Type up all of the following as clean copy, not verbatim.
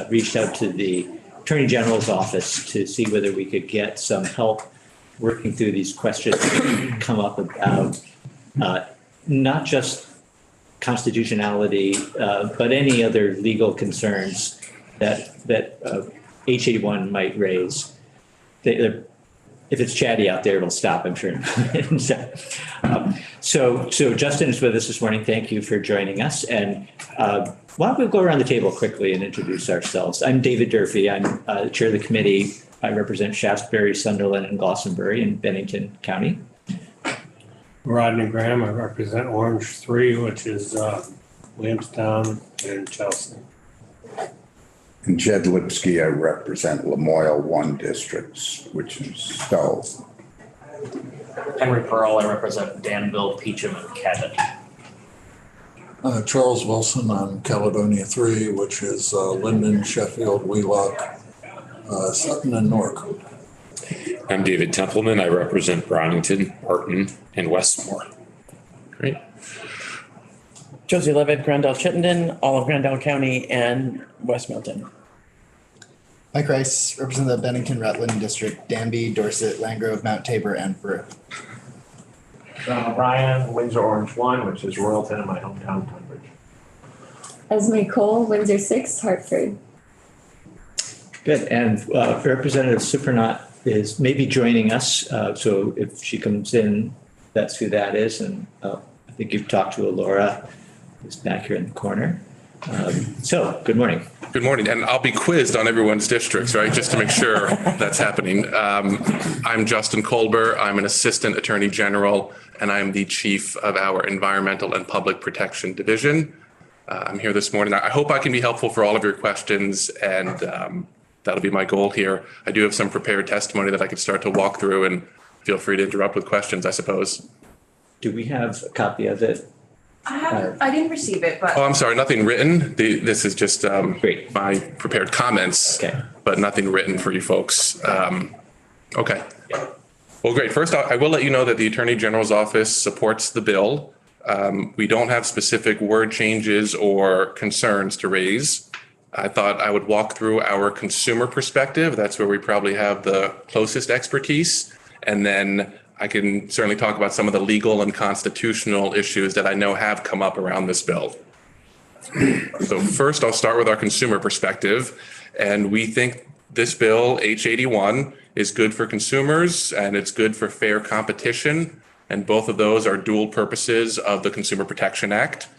reached out to the Attorney General's office to see whether we could get some help working through these questions that come up about not just constitutionality, but any other legal concerns that H81 might raise. If it's chatty out there, it'll stop, I'm sure. So Justin is with us this morning. Thank you for joining us. And why don't we go around the table quickly and introduce ourselves? I'm David Durfee. I'm chair of the committee. I represent Shaftesbury, Sunderland, and Glastonbury in Bennington County. Rodney Graham. I represent Orange 3, which is Williamstown and Chelsea. And Jed Lipsky, I represent Lamoille 1 districts, which is Stowe. Henry Pearl, I represent Danville, Peacham, and Cabot. Charles Wilson on Caledonia 3, which is Linden, Sheffield, Wheelock, Sutton, and Newark. I'm David Templeman. I represent Brownington, Barton, and Westmore. Great. Josie Levitt, Grandel Chittenden, all of Grandel County, and West Milton. Mike Rice, represent the Bennington Rutland District, Danby, Dorset, Landgrove, Mount Tabor, and Peru. John O'Brien, Windsor Orange 1, which is Royalton and my hometown, Tunbridge. Esme Cole, Windsor 6, Hartford. Good. And Representative Supernaut is maybe joining us. So if she comes in, that's who that is. And I think you've talked to Alora, who's back here in the corner. So good morning. Good morning. And I'll be quizzed on everyone's districts, right? Just to make sure that's happening. I'm Justin Colber. I'm an assistant attorney general, and I'm the chief of our environmental and public protection division. I'm here this morning. I hope I can be helpful for all of your questions, and that'll be my goal here. I do have some prepared testimony that I could start to walk through, and feel free to interrupt with questions, I suppose. Do we have a copy of it? I didn't receive it, but. Oh, I'm sorry, nothing written. This is just Great. my prepared comments, Okay. but nothing written for you folks. Okay. Well, great. First, I will let you know that the Attorney General's office supports the bill. We don't have specific word changes or concerns to raise. I thought I would walk through our consumer perspective. That's where we probably have the closest expertise. And then I can certainly talk about some of the legal and constitutional issues that I know have come up around this bill. So first, I'll start with our consumer perspective. And we think this bill, H81, is good for consumers and it's good for fair competition. And both of those are dual purposes of the Consumer Protection Act.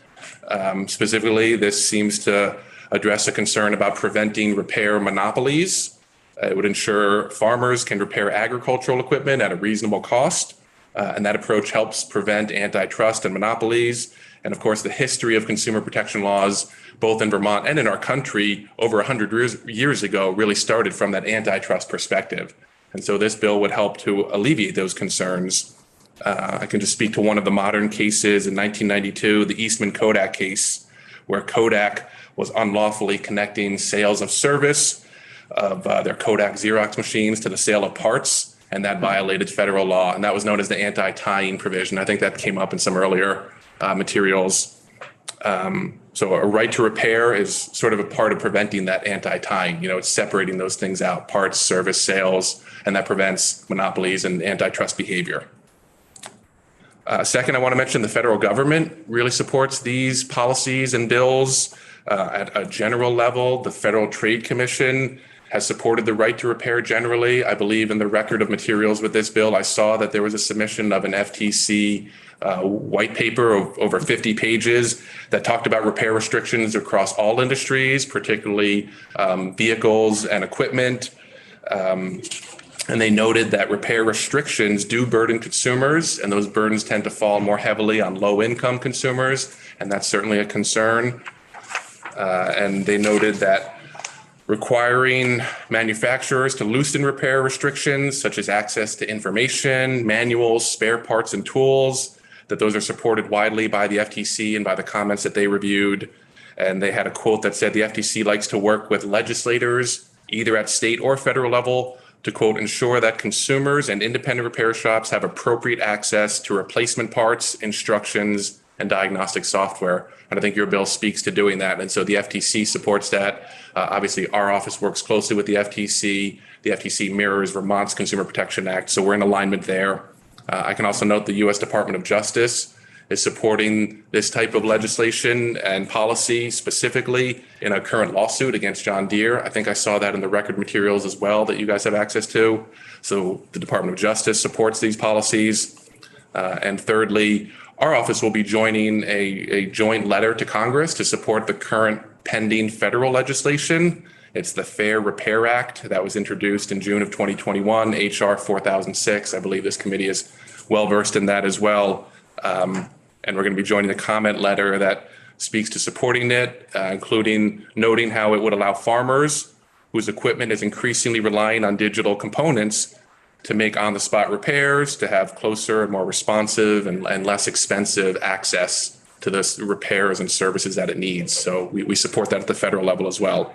Specifically, this seems to address a concern about preventing repair monopolies. It would ensure farmers can repair agricultural equipment at a reasonable cost. And that approach helps prevent antitrust and monopolies. And of course, the history of consumer protection laws, both in Vermont and in our country over 100 years ago, really started from that antitrust perspective. And so this bill would help to alleviate those concerns. I can just speak to one of the modern cases in 1992, the Eastman Kodak case, where Kodak was unlawfully connecting sales of service of their Kodak Xerox machines to the sale of parts, and that violated federal law, and that was known as the anti-tying provision. I think that came up in some earlier materials. So a right to repair is sort of a part of preventing that anti-tying. It's separating those things out, parts, service, sales, and that prevents monopolies and antitrust behavior. Second, I want to mention the federal government really supports these policies and bills at a general level. The Federal Trade Commission has supported the right to repair generally. I believe in the record of materials with this bill, I saw that there was a submission of an FTC white paper of over 50 pages that talked about repair restrictions across all industries, particularly vehicles and equipment. And they noted that repair restrictions do burden consumers, and those burdens tend to fall more heavily on low-income consumers, and that's certainly a concern. And they noted that requiring manufacturers to loosen repair restrictions, such as access to information, manuals, spare parts, and tools, that those are supported widely by the FTC and by the comments that they reviewed. And they had a quote that said the FTC likes to work with legislators, either at state or federal level, to, quote, ensure that consumers and independent repair shops have appropriate access to replacement parts, instructions, and diagnostic software. And I think your bill speaks to doing that. And so the FTC supports that. Obviously, our office works closely with the FTC. The FTC mirrors Vermont's Consumer Protection Act, so we're in alignment there. I can also note the U.S. Department of Justice is supporting this type of legislation and policy specifically in a current lawsuit against John Deere. I think I saw that in the record materials as well that you guys have access to. So the Department of Justice supports these policies. And thirdly, our office will be joining a joint letter to Congress to support the current pending federal legislation. It's the Fair Repair Act that was introduced in June of 2021, HR 4006. I believe this committee is well versed in that as well. And we're going to be joining a comment letter that speaks to supporting it, including noting how it would allow farmers whose equipment is increasingly relying on digital components to make on-the-spot repairs, to have closer and more responsive and less expensive access to the repairs and services that it needs. So we support that at the federal level as well.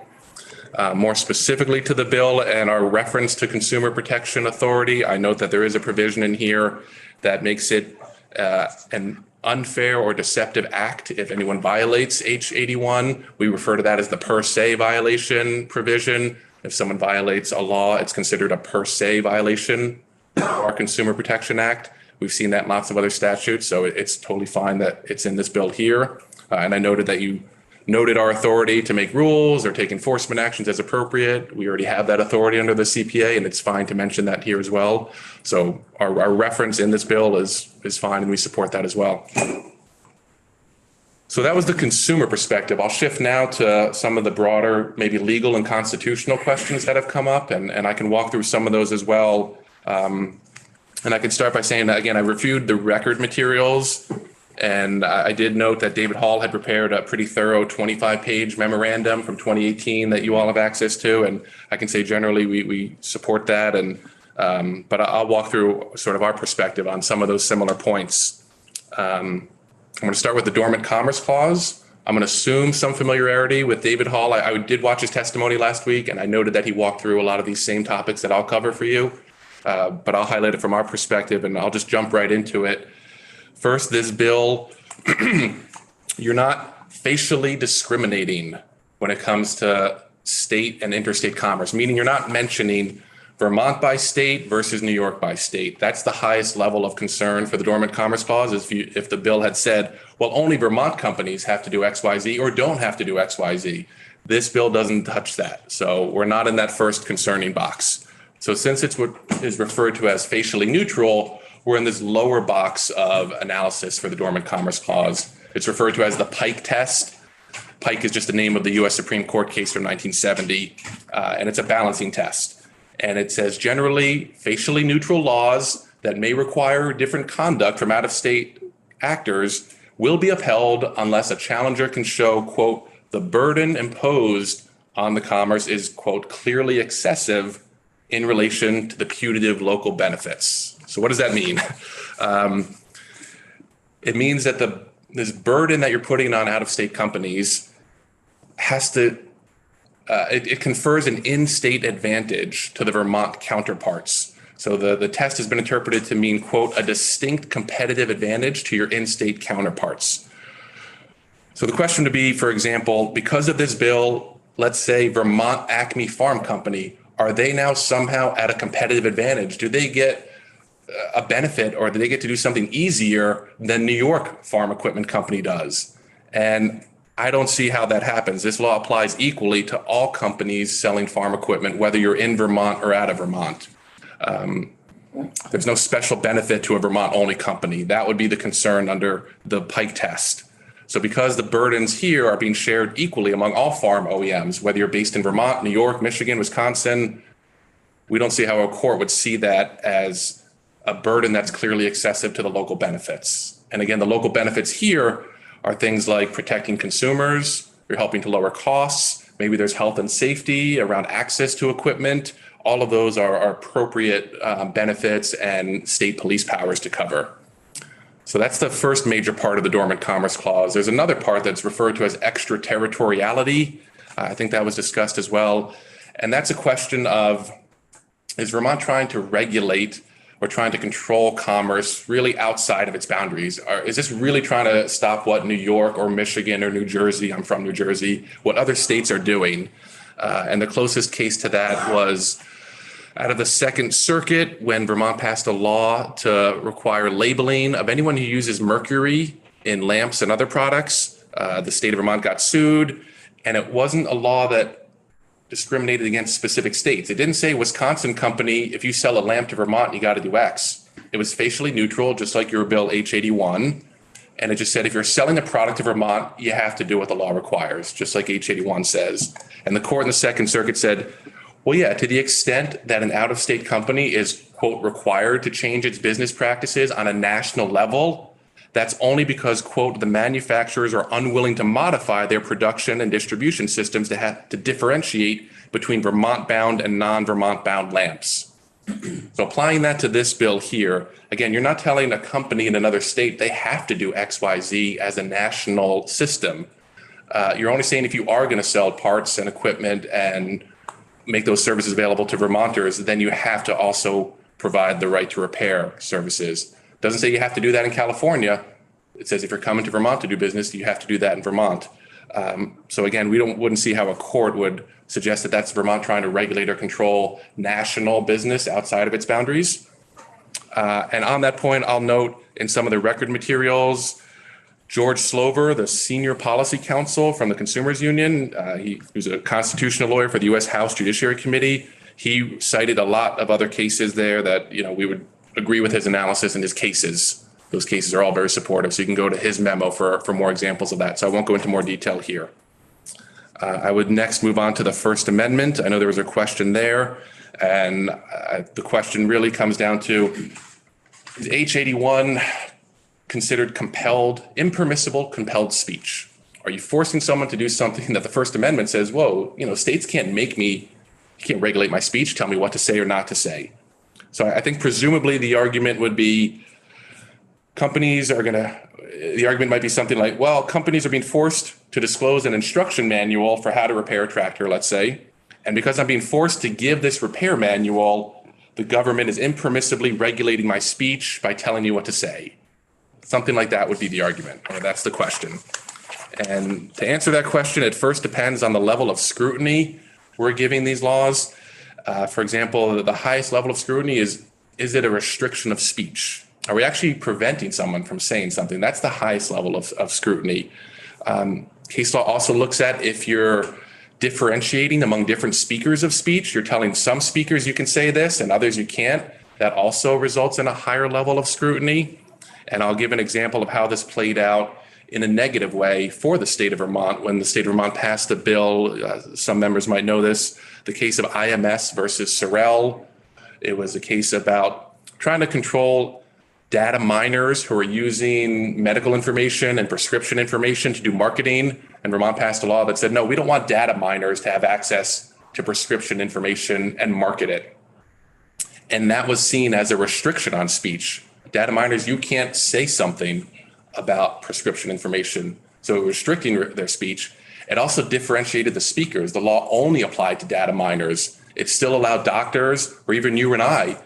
More specifically to the bill and our reference to Consumer Protection Authority, I note that there is a provision in here that makes it an unfair or deceptive act if anyone violates H81. We refer to that as the per se violation provision. If someone violates a law, it's considered a per se violation of our Consumer Protection Act. We've seen that in lots of other statutes, so it's totally fine that it's in this bill here. And I noted that you noted our authority to make rules or take enforcement actions as appropriate. We already have that authority under the CPA, and it's fine to mention that here as well. So our reference in this bill is fine, and we support that as well. So that was the consumer perspective. I'll shift now to some of the broader, maybe legal and constitutional questions that have come up, and I can walk through some of those as well. And I can start by saying that, again, I reviewed the record materials, and I did note that David Hall had prepared a pretty thorough 25-page memorandum from 2018 that you all have access to. And I can say generally we support that. And but I'll walk through sort of our perspective on some of those similar points. I'm going to start with the Dormant Commerce Clause. I'm going to assume some familiarity with David Hall. I did watch his testimony last week, and I noted that he walked through a lot of these same topics that I'll cover for you. But I'll highlight it from our perspective, and I'll just jump right into it. First, this bill, you're not facially discriminating when it comes to state and interstate commerce, meaning you're not mentioning Vermont by state versus New York by state. That's the highest level of concern for the Dormant Commerce Clause. If the bill had said, well, only Vermont companies have to do XYZ or don't have to do XYZ. This bill doesn't touch that. So we're not in that first concerning box. So since it's what is referred to as facially neutral, we're in this lower box of analysis for the Dormant Commerce Clause. It's referred to as the Pike test. Pike is just the name of the U.S. Supreme Court case from 1970, and it's a balancing test. And it says generally facially neutral laws that may require different conduct from out-of-state actors will be upheld unless a challenger can show, quote, the burden imposed on the commerce is, quote, clearly excessive in relation to the putative local benefits. So what does that mean? It means that this burden that you're putting on out-of-state companies has to, it confers an in-state advantage to the Vermont counterparts. So the test has been interpreted to mean, quote, a distinct competitive advantage to your in-state counterparts. So the question to be, for example, because of this bill, let's say Vermont Acme Farm Company, are they now somehow at a competitive advantage? Do they get a benefit, or do they get to do something easier than New York Farm Equipment Company does? And I don't see how that happens. This law applies equally to all companies selling farm equipment, whether you're in Vermont or out of Vermont. There's no special benefit to a Vermont-only company. That would be the concern under the Pike test. So because the burdens here are being shared equally among all farm OEMs, whether you're based in Vermont, New York, Michigan, Wisconsin, we don't see how a court would see that as a burden that's clearly excessive to the local benefits. And again, the local benefits here are things like protecting consumers, you're helping to lower costs, maybe there's health and safety around access to equipment. All of those are appropriate benefits and state police powers to cover. So that's the first major part of the Dormant Commerce Clause. There's another part that's referred to as extraterritoriality. I think that was discussed as well. And that's a question of, is Vermont trying to regulate, or or trying to control commerce really outside of its boundaries? Or is this really trying to stop what New York or Michigan or New Jersey, I'm from New Jersey, what other states are doing? And the closest case to that was out of the Second Circuit when Vermont passed a law to require labeling of anyone who uses mercury in lamps and other products. The state of Vermont got sued, and it wasn't a law that discriminated against specific states. It didn't say Wisconsin company, if you sell a lamp to Vermont, you got to do X. It was facially neutral, just like your bill H81. And it just said, if you're selling a product to Vermont, you have to do what the law requires, just like H81 says. And the court in the Second Circuit said, well, yeah, to the extent that an out-of-state company is, quote, required to change its business practices on a national level, that's only because, quote, the manufacturers are unwilling to modify their production and distribution systems to differentiate between Vermont-bound and non-Vermont-bound lamps. So applying that to this bill here, again, you're not telling a company in another state they have to do X, Y, Z as a national system. You're only saying if you are going to sell parts and equipment and make those services available to Vermonters, then you have to also provide the right to repair services. Doesn't say you have to do that in California. It says if you're coming to Vermont to do business, you have to do that in Vermont. So again, wouldn't see how a court would suggest that that's Vermont trying to regulate or control national business outside of its boundaries. And on that point, I'll note in some of the record materials, George Slover, the senior policy counsel from the Consumers Union, who's a constitutional lawyer for the U.S. House Judiciary Committee. He cited a lot of other cases there that, we would agree with his analysis and his cases. Those cases are all very supportive. So you can go to his memo for more examples of that. So I won't go into more detail here. I would next move on to the First Amendment. I know there was a question there. And the question really comes down to, is H81 considered impermissible compelled speech? Are you forcing someone to do something that the First Amendment says, whoa, states can't can't regulate my speech, tell me what to say or not to say. So I think presumably the argument would be the argument might be something like, well, companies are being forced to disclose an instruction manual for how to repair a tractor, let's say. And because I'm being forced to give this repair manual, the government is impermissibly regulating my speech by telling you what to say. Something like that would be the argument, or that's the question. And to answer that question, it first depends on the level of scrutiny we're giving these laws. For example, the highest level of scrutiny is it a restriction of speech? Are we actually preventing someone from saying something? That's the highest level of scrutiny. Case law also looks at if you're differentiating among different speakers of speech. You're telling some speakers you can say this and others you can't. That also results in a higher level of scrutiny. And I'll give an example of how this played out in a negative way for the state of Vermont. When the state of Vermont passed a bill, some members might know this, the case of IMS versus Sorrell. It was a case about trying to control data miners who are using medical information and prescription information to do marketing. And Vermont passed a law that said, no, we don't want data miners to have access to prescription information and market it. And that was seen as a restriction on speech. Data miners, you can't say something about prescription information. So restricting their speech. It also differentiated the speakers. The law only applied to data miners. It still allowed doctors, or even you and I,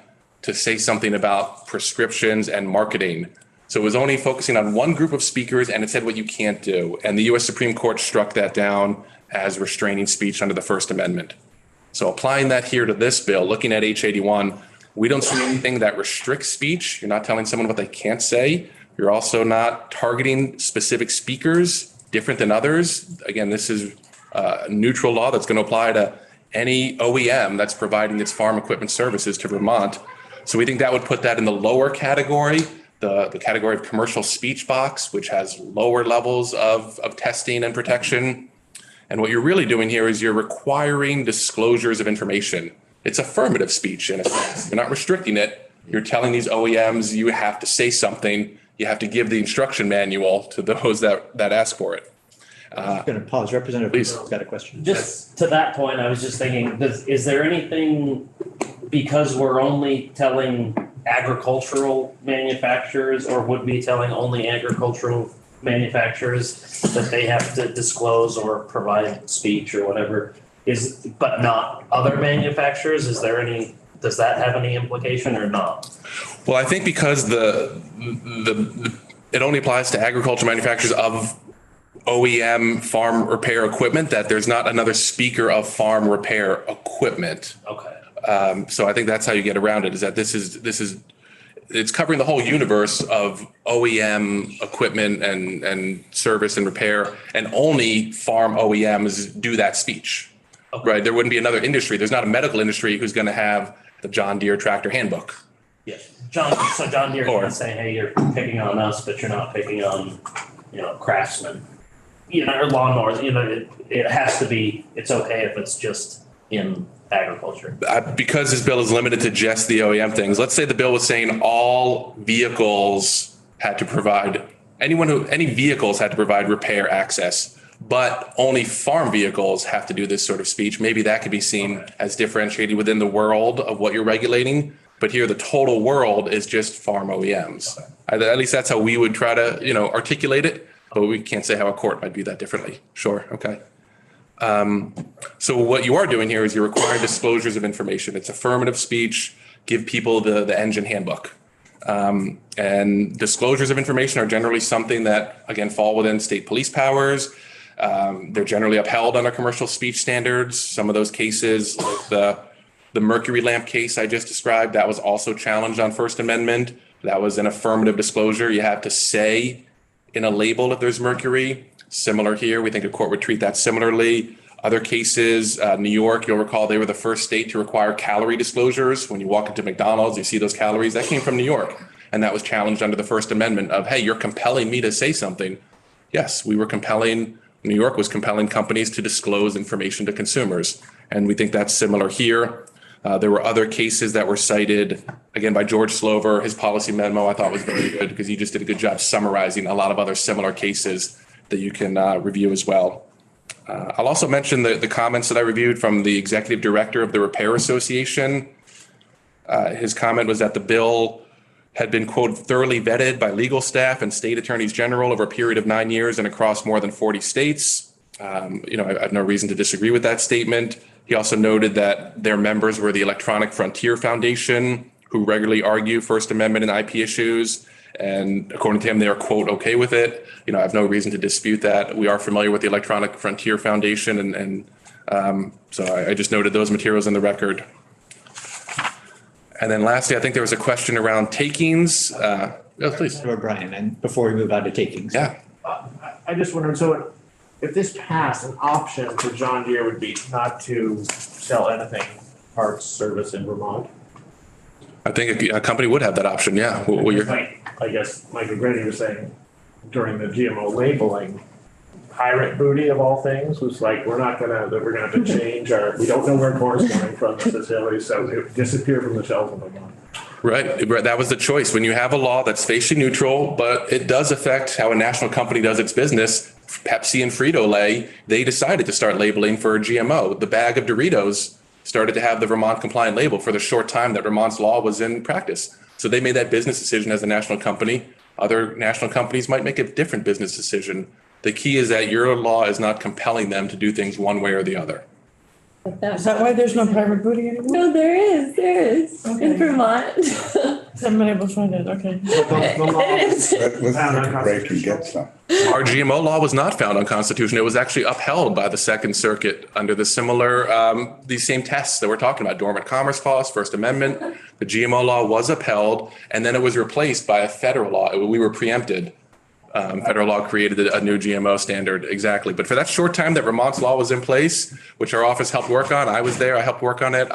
to say something about prescriptions and marketing. So it was only focusing on one group of speakers, and it said what you can't do. And the US Supreme Court struck that down as restraining speech under the First Amendment. So applying that here to this bill, looking at H81, we don't see anything that restricts speech. You're not telling someone what they can't say. You're also not targeting specific speakers different than others. Again, this is a neutral law that's going to apply to any OEM that's providing its farm equipment services to Vermont. So we think that would put that in the lower category, the category of commercial speech box, which has lower levels of testing and protection. And what you're really doing here is you're requiring disclosures of information. It's affirmative speech in a sense. You're not restricting it. You're telling these OEMs you have to say something. You have to give the instruction manual to those that ask for it. I'm going to pause. Representative Please got a question. Just to that point, I was just thinking, is there anything, because we're only telling agricultural manufacturers, or would be telling only agricultural manufacturers that they have to disclose or provide speech or whatever, but not other manufacturers? Is there any does that have any implication or not? Well, I think because it only applies to agriculture manufacturers of OEM farm repair equipment, that there's not another speaker of farm repair equipment. Okay. So I think that's how you get around it, is that it's covering the whole universe of OEM equipment and service and repair, and only farm OEMs do that speech, right? There wouldn't be another industry. There's not a medical industry who's going to have the John Deere tractor handbook. Yeah. John Deere Or- can say, hey, you're picking on us, but you're not picking on, Craftsman, or lawnmowers, it has to be, it's okay if it's just in agriculture. Because this bill is limited to just the OEM things, let's say the bill was saying all vehicles had to provide, any vehicles had to provide repair access, but only farm vehicles have to do this sort of speech. Maybe that could be seen as differentiated within the world of what you're regulating. But here, the total world is just farm OEMs. At least that's how we would try to, articulate it. But we can't say how a court might view that differently. Sure, okay. So what you are doing here is you're requiring disclosures of information. It's affirmative speech. Give people the engine handbook. And disclosures of information are generally something that, again, fall within state police powers. They're generally upheld under commercial speech standards. Some of those cases, like the mercury lamp case I just described, that was also challenged on First Amendment. That was an affirmative disclosure. You have to say in a label if there's mercury. Similar here, we think a court would treat that similarly. Other cases, New York, you'll recall they were the first state to require calorie disclosures. When you walk into McDonald's, you see those calories. That came from New York. And that was challenged under the First Amendment of, hey, you're compelling me to say something. Yes, New York was compelling companies to disclose information to consumers. And we think that's similar here. There were other cases that were cited, again, by George Slover. His policy memo I thought was very good because he just did a good job summarizing a lot of other similar cases that you can review as well. I'll also mention the comments that I reviewed from the executive director of the Repair Association. His comment was that the bill had been, quote, thoroughly vetted by legal staff and state attorneys general over a period of 9 years and across more than 40 states. I have no reason to disagree with that statement. He also noted that their members were the Electronic Frontier Foundation, who regularly argue First Amendment and IP issues. And according to him, they are, quote, okay with it. I have no reason to dispute that. We are familiar with the Electronic Frontier Foundation. So I just noted those materials in the record. And then lastly, I think there was a question around takings. Please. Brian, and before we move on to takings. Yeah. I just wondered, so if this passed, an option for John Deere would be not to sell anything, parts, service in Vermont? I think a company would have that option, yeah. I guess Michael Grady was saying during the GMO labeling, pirate booty of all things was like, we're gonna have to change we don't know where corn's coming from the facility, so it would disappear from the shelves of Vermont. Right. That was the choice. When you have a law that's facially neutral, but it does affect how a national company does its business, Pepsi and Frito-Lay, they decided to start labeling for GMO. The bag of Doritos started to have the Vermont compliant label for the short time that Vermont's law was in practice. So they made that business decision as a national company. Other national companies might make a different business decision. The key is that your law is not compelling them to do things one way or the other. Is that why there's no private booty anymore? No, there is. Okay. In Vermont. Haven't been able to find it, okay. Let's take a break and get some. Our GMO law was not found unconstitutional. It was actually upheld by the Second Circuit under the these same tests that we're talking about, dormant commerce clause, First Amendment. The GMO law was upheld, and then it was replaced by a federal law. We were preempted. Federal law created a new GMO standard, exactly. But for that short time that Vermont's law was in place, which our office helped work on, I was there, I helped work on it.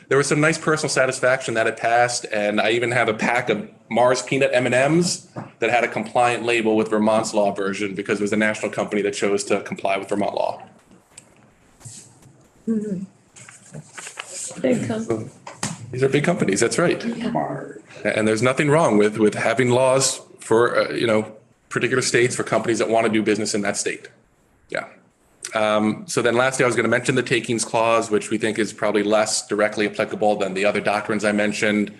There was some nice personal satisfaction that it passed, and I even have a pack of Mars peanut M&Ms that had a compliant label with Vermont's law version because it was a national company that chose to comply with Vermont law. Big company. These are big companies, that's right. Mars. And there's nothing wrong with having laws for, particular states for companies that want to do business in that state. Yeah. So then lastly, I was going to mention the takings clause, which we think is probably less directly applicable than the other doctrines I mentioned.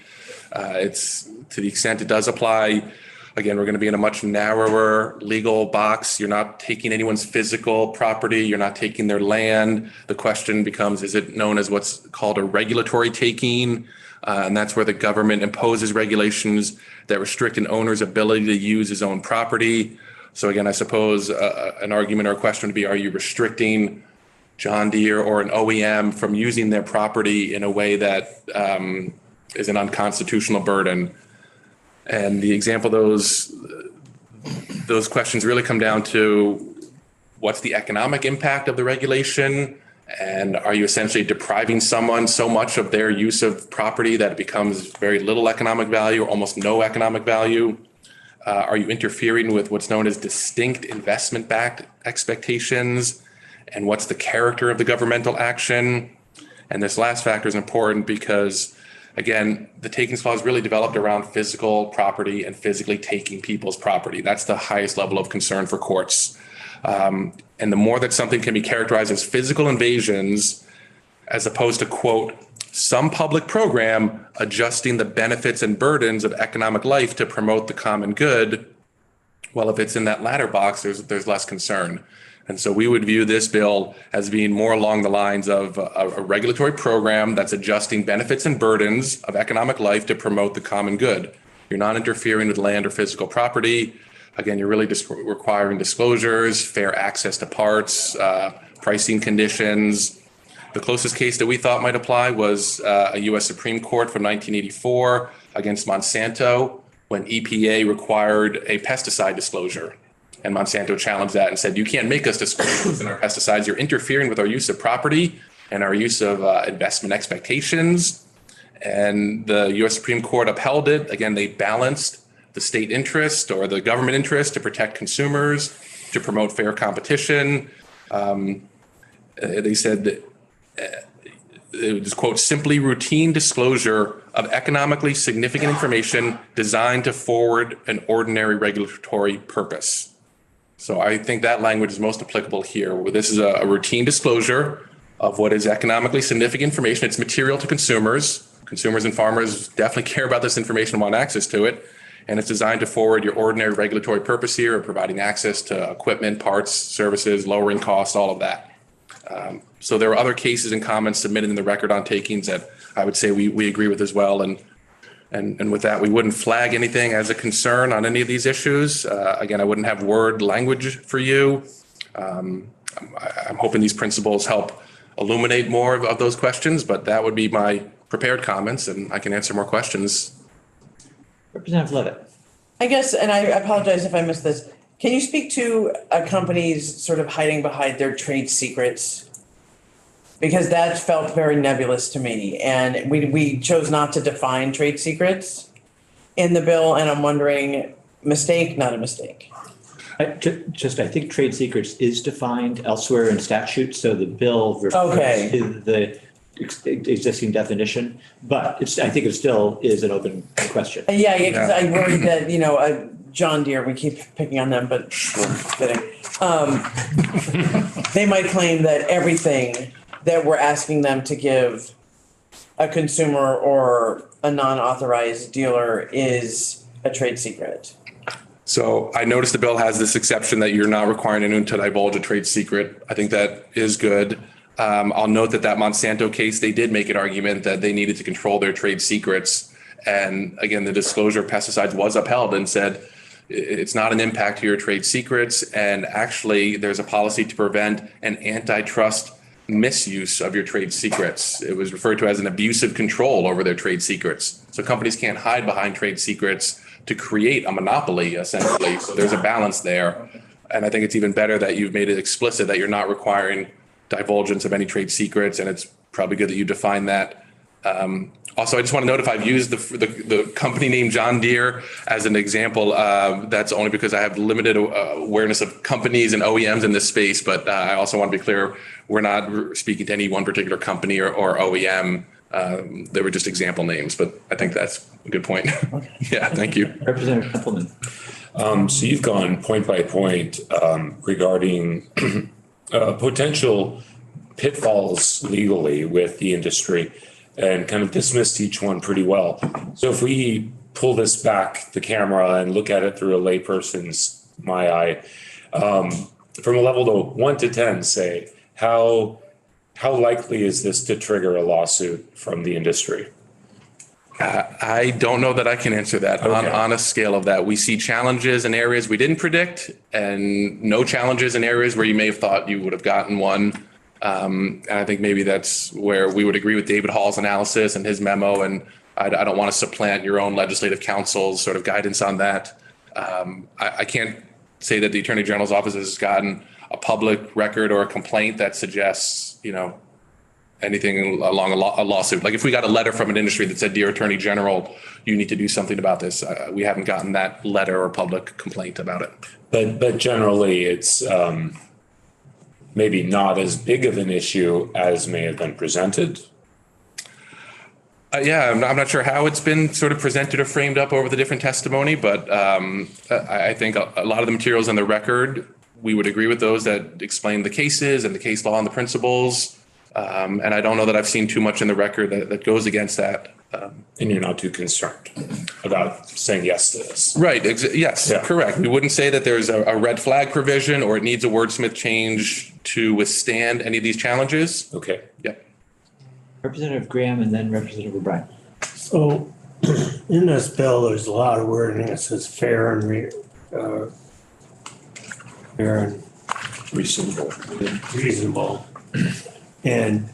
It's to the extent it does apply, Again, we're going to be in a much narrower legal box. You're not taking anyone's physical property. You're not taking their land. The question becomes, is it known as what's called a regulatory taking? And that's where the government imposes regulations that restrict an owner's ability to use his own property. So again, I suppose an argument or a question would be, are you restricting John Deere or an OEM from using their property in a way that is an unconstitutional burden? And the example those questions really come down to, what's the economic impact of the regulation? And are you essentially depriving someone so much of their use of property that it becomes very little economic value or almost no economic value? Are you interfering with what's known as distinct investment-backed expectations? And what's the character of the governmental action? And this last factor is important because, again, the takings clause really developed around physical property and physically taking people's property. That's the highest level of concern for courts. And the more that something can be characterized as physical invasions, as opposed to, quote, some public program adjusting the benefits and burdens of economic life to promote the common good, well, if it's in that latter box, there's less concern. And so we would view this bill as being more along the lines of a regulatory program that's adjusting benefits and burdens of economic life to promote the common good. You're not interfering with land or physical property. Again, you're really just requiring disclosures, fair access to parts, pricing conditions. The closest case that we thought might apply was a U.S. Supreme Court from 1984 against Monsanto, when EPA required a pesticide disclosure. And Monsanto challenged that and said, you can't make us disclose within our pesticides. You're interfering with our use of property and our use of investment expectations. And the U.S. Supreme Court upheld it. Again, they balanced the state interest or the government interest to protect consumers, to promote fair competition. They said that it was, quote, simply routine disclosure of economically significant information designed to forward an ordinary regulatory purpose. So I think that language is most applicable here, where this is a routine disclosure of what is economically significant information. It's material to consumers. Consumers and farmers definitely care about this information and want access to it. And it's designed to forward your ordinary regulatory purpose here of providing access to equipment, parts, services, lowering costs, all of that. So there are other cases and comments submitted in the record on takings that I would say we agree with as well. And with that, we wouldn't flag anything as a concern on any of these issues. Again, I wouldn't have word language for you. I'm hoping these principles help illuminate more of those questions, but that would be my prepared comments, and I can answer more questions. Representative Levitt. I guess, and I apologize if I missed this, can you speak to a company's sort of hiding behind their trade secrets? Because that felt very nebulous to me, and we chose not to define trade secrets in the bill, and I'm wondering, mistake, not a mistake? I think trade secrets is defined elsewhere in statute, so the bill refers to the existing definition, but I think it still is an open question. Yeah, because I worry that, John Deere, we keep picking on them, but kidding. They might claim that everything that we're asking them to give a consumer or a non-authorized dealer is a trade secret. So I noticed the bill has this exception that you're not requiring anyone to divulge a trade secret. I think that is good. I'll note that Monsanto case, they did make an argument that they needed to control their trade secrets. And again, the disclosure of pesticides was upheld and said it's not an impact to your trade secrets. And actually, there's a policy to prevent an antitrust misuse of your trade secrets. It was referred to as an abusive control over their trade secrets. So companies can't hide behind trade secrets to create a monopoly, essentially. So there's a balance there. And I think it's even better that you've made it explicit that you're not requiring divulgence of any trade secrets, and it's probably good that you define that. Also, I just want to note if I've used the company name John Deere as an example, that's only because I have limited awareness of companies and OEMs in this space, but I also want to be clear, we're not speaking to any one particular company or OEM. They were just example names, but I think that's a good point. Yeah, thank you. Representative Templeman. So you've gone point by point regarding potential pitfalls legally with the industry and kind of dismissed each one pretty well. So if we pull this back, the camera, and look at it through a layperson's eye. From a level of 1 to 10, say, how likely is this to trigger a lawsuit from the industry? I don't know that I can answer that on a scale of that. We see challenges in areas we didn't predict and no challenges in areas where you may have thought you would have gotten one. And I think maybe that's where we would agree with David Hall's analysis and his memo. And I don't want to supplant your own legislative counsel's sort of guidance on that. I can't say that the Attorney General's office has gotten a public record or a complaint that suggests, anything along a lawsuit. Like if we got a letter from an industry that said, "Dear Attorney General, you need to do something about this." We haven't gotten that letter or public complaint about it. But generally, it's maybe not as big of an issue as may have been presented. I'm not sure how it's been sort of presented or framed up over the different testimony, but I think a lot of the materials on the record, we would agree with those that explain the cases and the case law and the principles. And I don't know that I've seen too much in the record that goes against that. And you're not too concerned about saying yes to this. Right. Yes, Yeah. correct. We wouldn't say that there's a red flag provision or it needs a wordsmith change to withstand any of these challenges. Okay. Yep. Representative Graham and then Representative O'Brien. So in this bill, there's a lot of wording that says fair and reasonable. And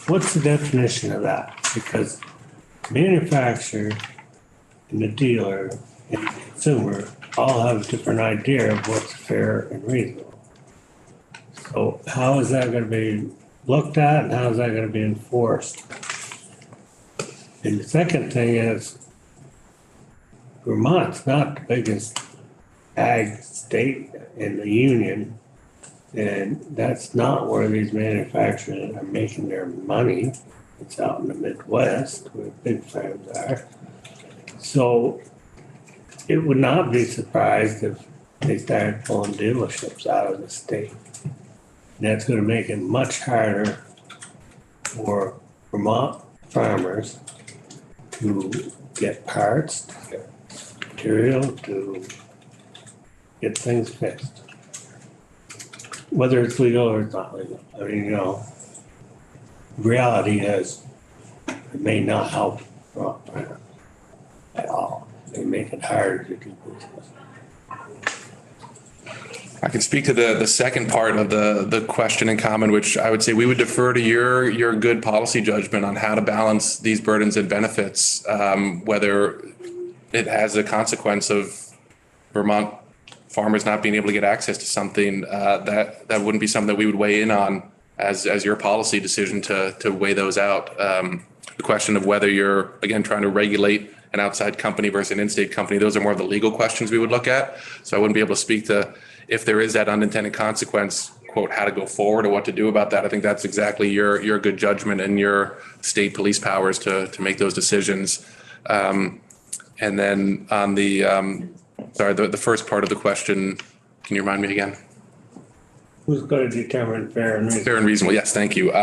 what's the definition of that? Because manufacturer and the dealer and the consumer all have a different idea of what's fair and reasonable. So how is that going to be looked at and how is that going to be enforced? And the second thing is Vermont's not the biggest ag state in the union. And that's not where these manufacturers are making their money. It's out in the Midwest where big farms are. So it would not be surprised if they started pulling dealerships out of the state. And that's going to make it much harder for Vermont farmers to get parts, to get material, to get things fixed. Whether it's legal or it's not legal. I mean, reality is it may not help at all. They make it harder to do business. I can speak to the second part of the question in common, which I would say we would defer to your good policy judgment on how to balance these burdens and benefits, whether it has a consequence of Vermont farmers not being able to get access to something that wouldn't be something that we would weigh in on as your policy decision to weigh those out. The question of whether you're, again, trying to regulate an outside company versus an in-state company, those are more of the legal questions we would look at. So I wouldn't be able to speak to if there is that unintended consequence, quote, how to go forward or what to do about that. I think that's exactly your good judgment and your state police powers to make those decisions. And then on the first part of the question, can you remind me again? Who's going to determine fair and reasonable? Fair and reasonable, yes, thank you.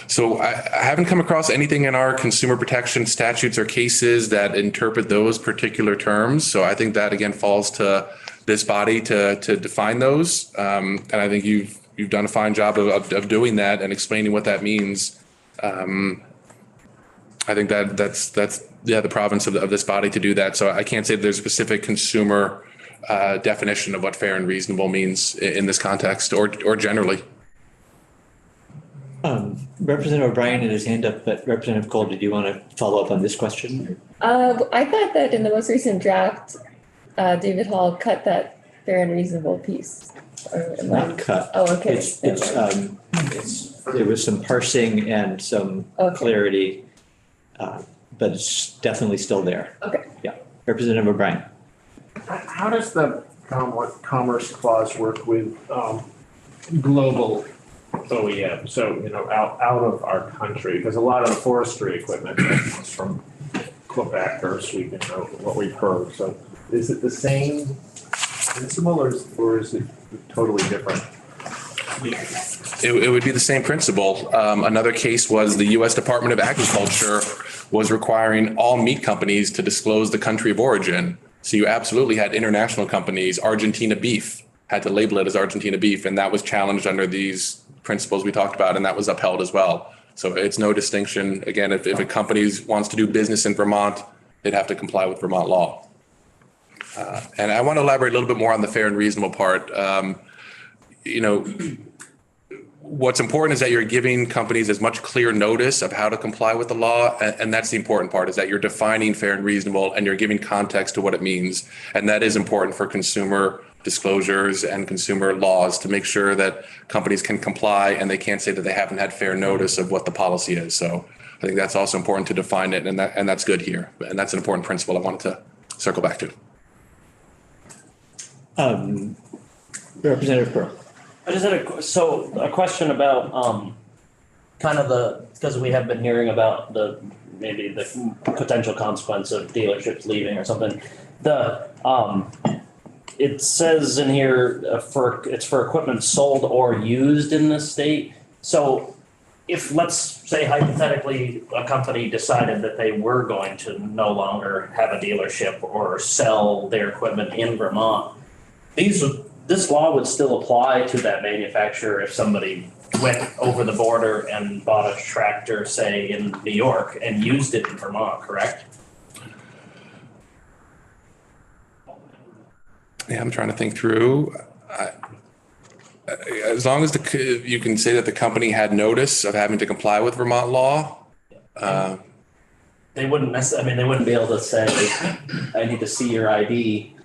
So I haven't come across anything in our consumer protection statutes or cases that interpret those particular terms. So I think that, again, falls to this body to define those. And I think you've done a fine job of doing that and explaining what that means. I think that's the province of this body to do that. So I can't say that there's a specific consumer definition of what fair and reasonable means in this context or generally. Representative O'Brien had his hand up, but Representative Cole, did you want to follow up on this question? I thought that in the most recent draft, David Hall cut that fair and reasonable piece. Not cut. Oh, okay. There was some parsing and some clarity, but it's definitely still there. Okay. Yeah. Representative O'Brien. How does the Commerce Clause work with global OEM? So, out of our country, because a lot of the forestry equipment comes from Quebec or Sweden, or what we've heard. So is it the same principle or is it totally different? It would be the same principle. Another case was the U.S. Department of Agriculture was requiring all meat companies to disclose the country of origin. So you absolutely had international companies, Argentina beef, had to label it as Argentina beef, and that was challenged under these principles we talked about, and that was upheld as well. So it's no distinction. Again, if a company wants to do business in Vermont, they'd have to comply with Vermont law. And I want to elaborate a little bit more on the fair and reasonable part. What's important is that you're giving companies as much clear notice of how to comply with the law. And that's the important part, is that you're defining fair and reasonable and you're giving context to what it means. And that is important for consumer disclosures and consumer laws to make sure that companies can comply and they can't say that they haven't had fair notice of what the policy is. So I think that's also important to define it, and that's good here. And that's an important principle I wanted to circle back to. Representative Pearl. I just had a question about because we have been hearing about maybe the potential consequence of dealerships leaving or something. It says in here it's for equipment sold or used in this state. So if, let's say hypothetically, a company decided that they were going to no longer have a dealership or sell their equipment in Vermont, this law would still apply to that manufacturer if somebody went over the border and bought a tractor, say in New York, and used it in Vermont, correct? Yeah, I'm trying to think through. As long as you can say that the company had notice of having to comply with Vermont law. They wouldn't they wouldn't be able to say, I need to see your ID.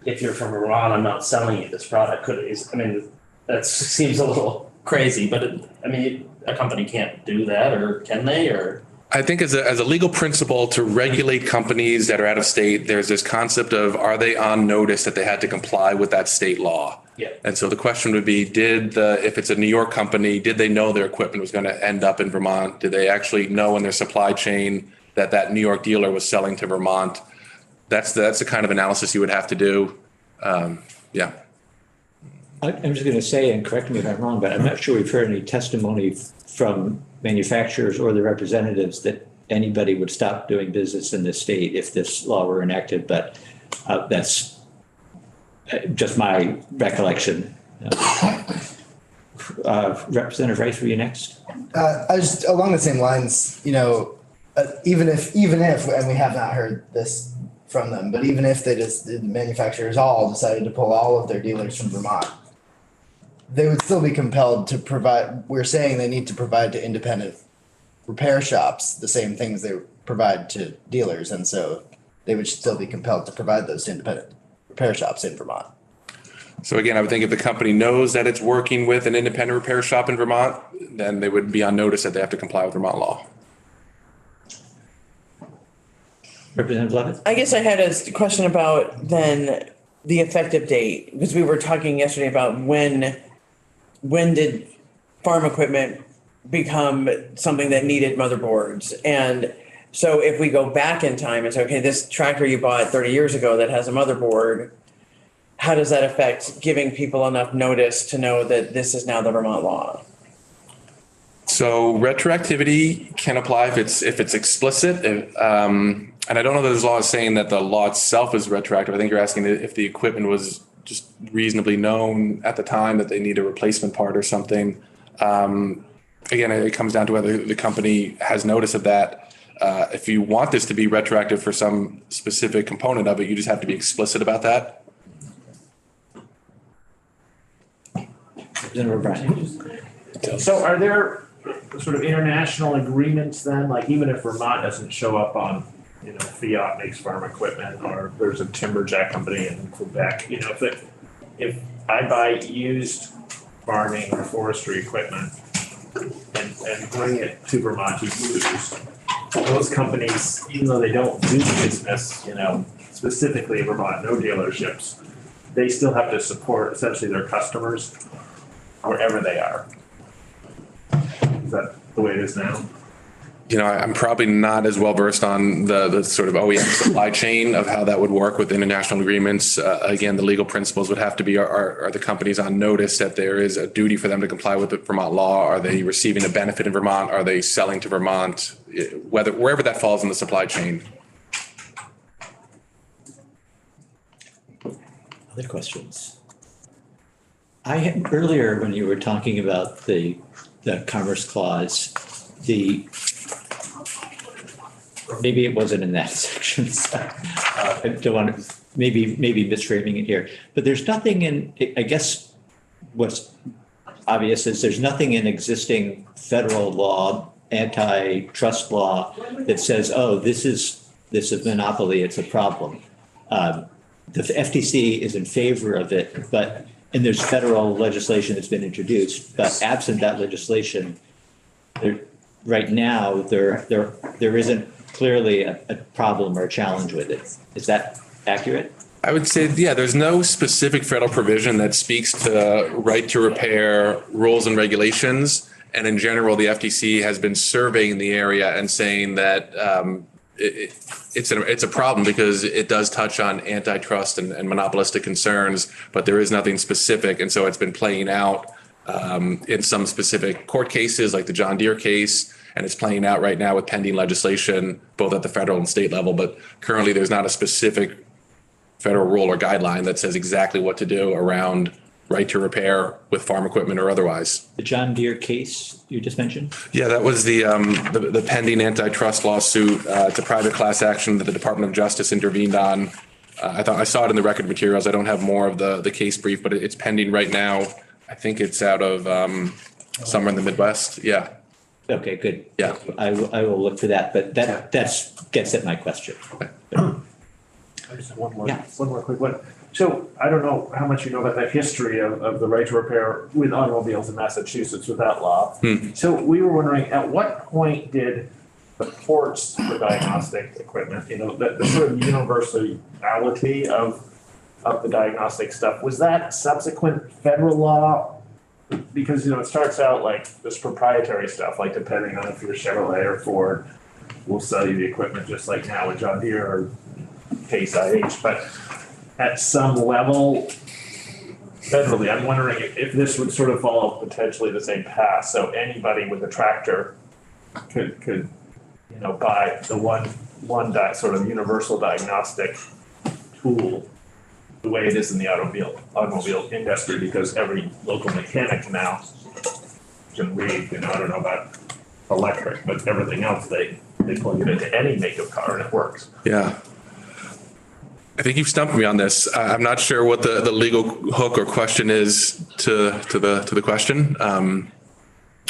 If you're from Vermont, I'm not selling you this product. That seems a little crazy, but a company can't do that, or can they, or? I think as a legal principle to regulate companies that are out of state, there's this concept of, are they on notice that they had to comply with that state law? Yeah. And so the question would be, if it's a New York company, did they know their equipment was going to end up in Vermont? Did they actually know in their supply chain that New York dealer was selling to Vermont? That's the kind of analysis you would have to do. Yeah. I'm just going to say, and correct me if I'm wrong, but I'm not sure we've heard any testimony from manufacturers or the representatives that anybody would stop doing business in this state if this law were enacted, but that's just my recollection. Representative Rice, were you next? I was along the same lines, even if, and we have not heard this from them, but even if the manufacturers all decided to pull all of their dealers from Vermont, they would still be compelled to provide, we're saying they need to provide to independent repair shops the same things they provide to dealers. And so they would still be compelled to provide those to independent repair shops in Vermont. So again, I would think if the company knows that it's working with an independent repair shop in Vermont, then they would be on notice that they have to comply with Vermont law. Representative Levitt? I guess I had a question about then the effective date, because we were talking yesterday about when did farm equipment become something that needed motherboards? And so if we go back in time and say, okay, this tractor you bought 30 years ago that has a motherboard, how does that affect giving people enough notice to know that this is now the Vermont law? So retroactivity can apply if it's explicit. And I don't know that this law is saying that the law itself is retroactive. I think you're asking if the equipment was just reasonably known at the time that they need a replacement part or something. Again, it comes down to whether the company has notice of that. If you want this to be retroactive for some specific component of it, you just have to be explicit about that. Representative O'Brien. So are there sort of international agreements then, like even if Vermont doesn't show up on, Fiat makes farm equipment, or there's a timberjack company in Quebec, if I buy used farming or forestry equipment and bring it to Vermont to use, those companies, even though they don't do business, specifically in Vermont, no dealerships, they still have to support essentially their customers wherever they are. Is that the way it is now? I'm probably not as well versed on the sort of OEM supply chain of how that would work with international agreements. Again, the legal principles would have to be, are the companies on notice that there is a duty for them to comply with the Vermont law? Are they receiving a benefit in Vermont? Are they selling to Vermont? Wherever that falls in the supply chain. Other questions? Earlier, when you were talking about the Commerce Clause, maybe it wasn't in that section. So, I don't want to, maybe misframing it here, but there's nothing in, I guess what's obvious is there's nothing in existing federal law, antitrust law that says, oh, this is monopoly, it's a problem. The FTC is in favor of it, and there's federal legislation that's been introduced, but absent that legislation, right now, there isn't clearly a problem or a challenge with it. Is that accurate? I would say, yeah, there's no specific federal provision that speaks to right to repair rules and regulations. And in general, the FTC has been surveying the area and saying that it's a problem because it does touch on antitrust and monopolistic concerns, but there is nothing specific. And so it's been playing out in some specific court cases like the John Deere case, and it's playing out right now with pending legislation, both at the federal and state level. But currently there's not a specific federal rule or guideline that says exactly what to do around right to repair with farm equipment or otherwise. The John Deere case you just mentioned? Yeah, that was the pending antitrust lawsuit. It's a private class action that the Department of Justice intervened on. I saw it in the record materials. I don't have more of the case brief, but it's pending right now. I think it's out of somewhere in the Midwest. Yeah. Okay, good. Yeah. I will look for that, but that's gets at my question. I just have one more quick one. So I don't know how much you know about the history of the right to repair with automobiles in Massachusetts with that law. So we were wondering, at what point did the ports for diagnostic equipment, the sort of universality of the diagnostic stuff, was that subsequent federal law? Because, it starts out like this proprietary stuff, like depending on if you're Chevrolet or Ford, we'll sell you the equipment just like now with John Deere or Case IH. But at some level, federally, I'm wondering if this would sort of follow potentially the same path. So anybody with a tractor could buy the one sort of universal diagnostic tool the way it is in the automobile industry, because every local mechanic now can read, I don't know about electric, but everything else they plug it into any make of car and it works. Yeah. I think you've stumped me on this. I'm not sure what the legal hook or question is to the question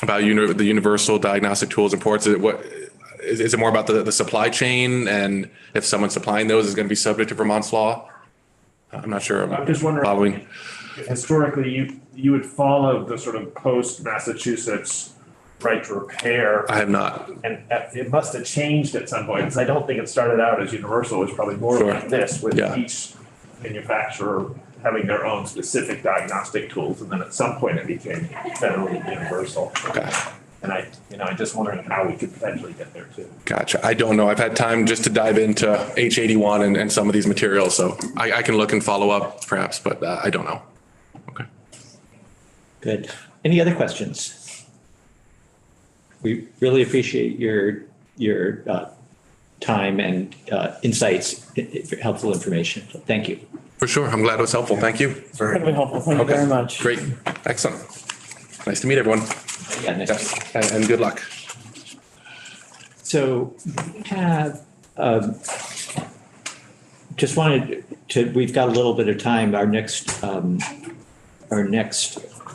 about the universal diagnostic tools and ports. Is it more about the supply chain, and if someone's supplying those is going to be subject to Vermont's law? I'm not sure. I'm just wondering if historically you would follow the sort of post-Massachusetts right to repair. I have not. And it must have changed at some point, because I don't think it started out as universal. It was probably more like this, with each manufacturer having their own specific diagnostic tools, and then at some point it became federally universal. Okay. And I just wondering how we could potentially get there too. Gotcha. I don't know. I've had time just to dive into H81 and some of these materials, so I can look and follow up perhaps, but I don't know. Okay. Good. Any other questions? We really appreciate your time and insights, helpful information. So thank you. For sure. I'm glad it was helpful. Thank you. Incredibly helpful. Thank you very much. Great. Excellent. Nice to meet everyone. Yeah, nice. And good luck. So we have, just wanted to, we've got a little bit of time. Our next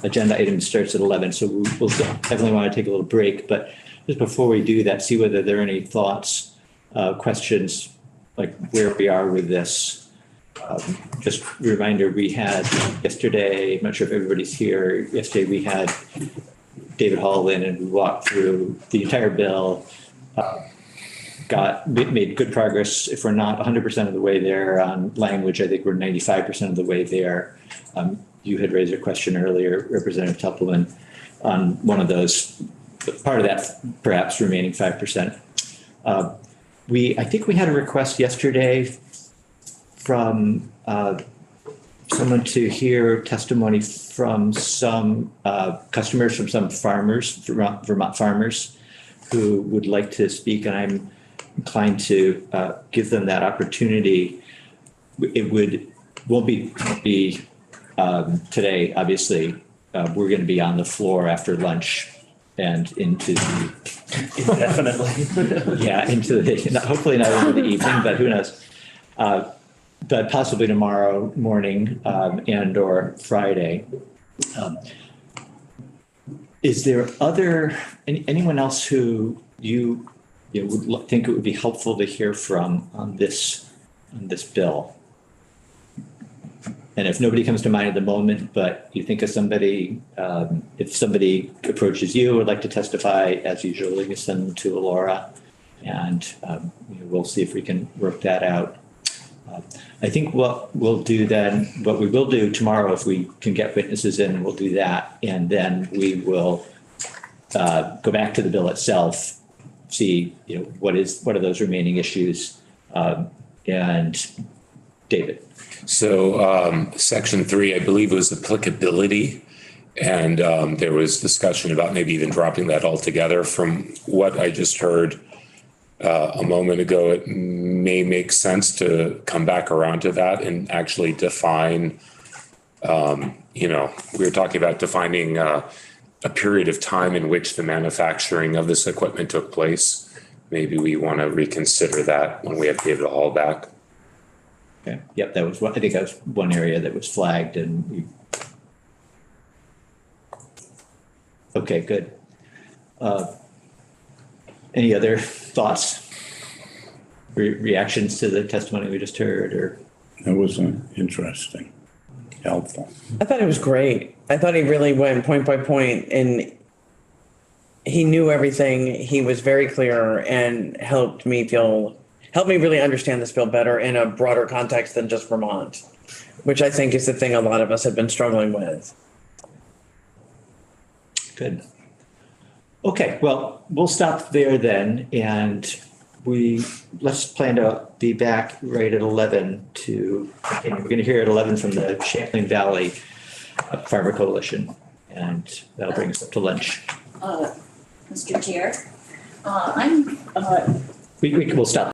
agenda item starts at 11, so we'll definitely want to take a little break. But just before we do that, see whether there are any thoughts, questions, like where we are with this. Just a reminder, we had yesterday, I'm not sure if everybody's here, yesterday we had David Hall in and we walked through the entire bill, made good progress. If we're not 100% of the way there on language, I think we're 95% of the way there. You had raised a question earlier, Representative Tuppleman, on one of those part of that perhaps remaining 5%. I think we had a request yesterday from someone to hear testimony from some customers, from some farmers, Vermont farmers, who would like to speak, and I'm inclined to give them that opportunity. It won't be today, obviously. We're going to be on the floor after lunch and into the Definitely. yeah, into the, hopefully not into the evening, but who knows? But possibly tomorrow morning and or Friday. Is there anyone else who you would think it would be helpful to hear from on this bill? And if nobody comes to mind at the moment, but you think of somebody, if somebody approaches you, would like to testify, as usual, you send them to Laura, and we'll see if we can work that out. I think what we'll do then, what we will do tomorrow, if we can get witnesses in, we'll do that, and then we will go back to the bill itself, see what are those remaining issues, and David. So section 3, I believe, was applicability. And there was discussion about maybe even dropping that altogether. From what I just heard a moment ago, it may make sense to come back around to that and actually define, we were talking about defining a period of time in which the manufacturing of this equipment took place. Maybe we want to reconsider that when we have David Hall back. Okay. Yep, I think that was one area that was flagged, and okay, good. Any other thoughts, reactions to the testimony we just heard, or? It was interesting, helpful. I thought it was great. I thought he really went point by point, and he knew everything. He was very clear and helped me really understand this bill better in a broader context than just Vermont, which I think is the thing a lot of us have been struggling with. Good. Okay, well, we'll stop there then, and let's plan to be back right at 11 to continue. We're going to hear at 11 from the Champlain Valley Farmer Coalition, and that'll bring us up to lunch. Mr. Chair, We'll stop.